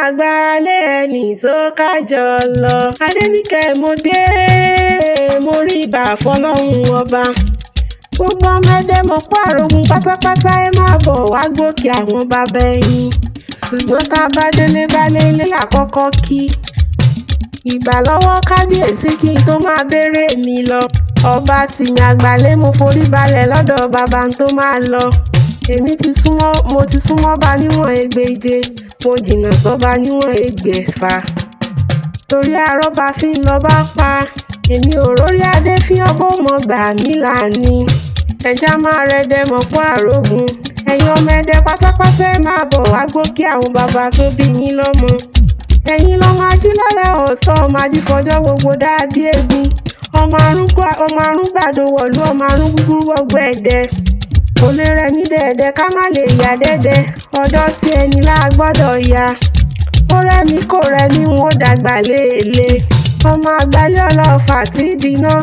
àgbálẹ̀ ẹni tó kájọ lọ. Adéníkẹ́ mo dé, mo rí ìbà fọlọ́run ọba. Gbogbo ọmọ Ẹdẹ mọ̀ pàrọ̀gùn pátápátá ẹ máa bọ̀ wá gòkè àwọn bàbá ẹ̀yìn. Ṣùgbọ́n tá a bá délé baálé ilé làkọ́kọ́ kí. Ìbà lọ́wọ́ kábíyèsí kí n tó máa béèrè mi lọ. Ọba tìmí àgbálẹ̀ mo forí balẹ̀ lọ́dọ̀ bàbá tó máa lọ. Mo ti súnmọ́ bá níwọ̀n ẹgbẹ̀je, mo jìnnà sọ́ba níwọ̀n ẹgbẹ̀fà. Torí àrọ́bá fi ń lọ bá pa, èmi ò rórí adé fi ọgbọ́n mọ̀ gbà mí lànà. Ẹja máa rẹdẹ mọ̀ pọ̀ àrògùn. Ẹ̀yin ọmọ Ẹdẹ pátápátá ẹ máa bọ̀ wá gòkè àwọn bàbá tó bí yín lọ́mọ. Ẹ̀yin lọ́mọ ajílọ́lẹ̀ ọ̀sán, ọmọ ajífọjọ́ gbogbo dàbí egbin. Ọmọ arún gbàdo wọ̀lú, ọmọ arún gúgúrú wọ̀gbọ́ Ẹdẹ. Kò lè rẹ̀ ní dẹ̀ẹ̀dẹ̀ ká má lè yà dẹ́dẹ́. Ọ̀dọ̀ tí ẹni lá gbọ́dọ̀ ya. Ó rẹ̀ mí kò rẹ̀ mí n ó dàgbà léèlé. Ọmọ àgbálẹ̀ ọlọ́fà tí dìná.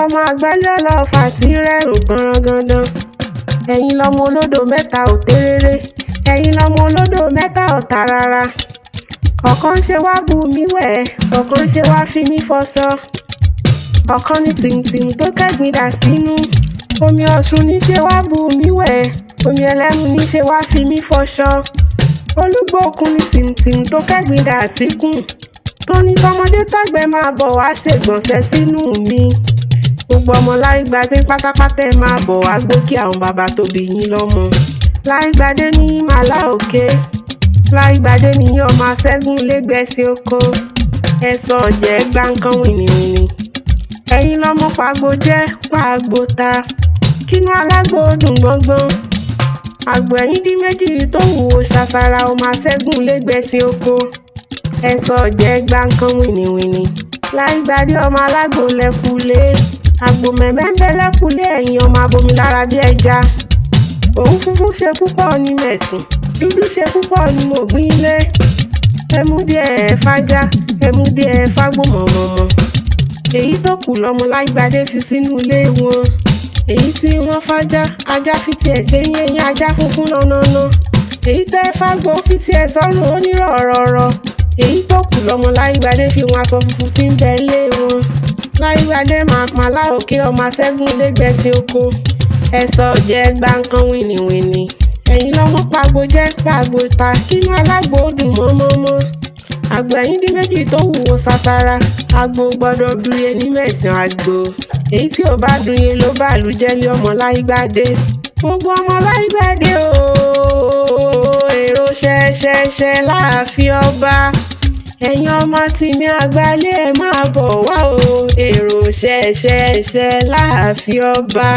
Ọmọ àgbálẹ̀ ọlọ́fà tí rẹ̀rùn gbọ̀nrangandan. Ẹ̀yin lọmọ olódò mẹ́ta ò téréré. Ẹ̀yin lọmọ olódò mẹ́ta ò tà rárá. Ọ̀kan ṣe wá bù mí wẹ̀, ọ̀kan ṣe wá fi mí fọṣọ. Ọ̀kan ní tìǹtìǹ tó kẹ́gbin dà sínú. Omi Ọ̀ṣun ní ṣe wá bù mí wẹ̀, omi Ẹlẹ́mu ní ṣe wá fi mí fọṣọ. Olúgbòkun ní tìǹtìǹ tó kẹ́gbin dà síkùn. Tó ní tọmọdé tàgbẹ̀ máa bọ̀ wá ṣègbọ̀nsẹ̀ sínú mi. Gbogbo ọmọ Láìgbádé pátápátá ẹ máa bọ̀ wá gòkè àwọn bàbá tó bí yín lọ́mọ. Láìgbádé ní màlá òkè. Láìgbádé ní ọmọ Aṣẹ́gun lẹ́gbẹ̀ẹ́sì oko. Ẹ̀sọ́ ọ̀jẹ̀ gbá nǹkan wìnìwìnì. Ẹ̀yin lọ́mọ pàgbó jẹ́ pàgbó ta. Kínú alágbó dùn gbọ́ngbọ́n. Àgbò ẹ̀yìn dín méjì tó wúwo ṣàṣàrà ọmọ Aṣẹ́gun lẹ́gbẹ̀ẹ́sì oko. Ẹ̀sọ́ ọ̀jẹ̀ gbá nǹkan wìnìwìnì. Láìgbádé ọmọ alágbó lẹ́kùlé. Àgbò mẹ̀mẹ́ ń bẹ lẹ́kùlé ẹ̀yìn ọmọ abomi lára bí ẹja. Òun funfun ṣe púpọ̀ ní mẹ̀sìn. Dúdú ṣe púpọ̀ ní mògbín ilé. Ẹmu díẹ̀ ẹ̀ fájá, ẹmu díẹ̀ ẹ̀ fágbó mọ̀mọ̀mọ̀. Èyí tó kù lọmọ Láìgbádé fi sínú ilé wọn. Èyí tí wọ́n fájá, ajá fi tiẹ̀ sẹ́yìn ẹ̀yìn ajá funfun nánáná. Èyí tẹ́ fágbó fi tiẹ̀ sọ́rùn onírọ̀rọ̀rọ̀. Èyí tó kù lọmọ Láìgbádé fi wọn aṣọ funfun fi ń bẹ ilé wọn. Láìgbádé màlá òkè ọmọ Aṣẹ́gun lẹ́gbẹ̀ẹ́sì oko. Ẹ̀sọ́ ọ̀jẹ̀ gbá nǹkan wìnìwìnì. Ẹ̀yin lọ́mọ pàgbó jẹ́ pàgbó ta. Kínú alágbó dùn mọ́mọ́mọ́. Àgbò ẹ̀yìn dín méjì tó wúwo ṣàṣàrà. Àgbò gbọ́dọ̀ dúye ní mẹ̀sàn àgbò. Èyí tí ò bá dúye ló bá lù jẹ́lé ọmọ Láìgbádé. Gbogbo ọmọ Láìgbádé ooo, èrò ṣẹ̀ṣẹ̀ṣẹ̀ láàfin ọba. Ẹ̀yin ọmọ tìmí àgbálẹ̀ ẹ máa bọ̀ wá o. Èrò ṣẹ̀ṣẹ̀ṣẹ̀ láàfin ọba.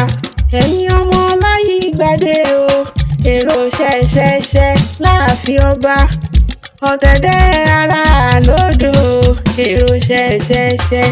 Ẹ̀yin ọmọ Láìgbádé o. Èrò ṣẹ̀ṣẹ̀ṣẹ̀ láàfin ọba. Ọ̀tẹ̀dẹ̀ ara lódò. Èrò ṣẹ̀ṣẹ̀ṣẹ̀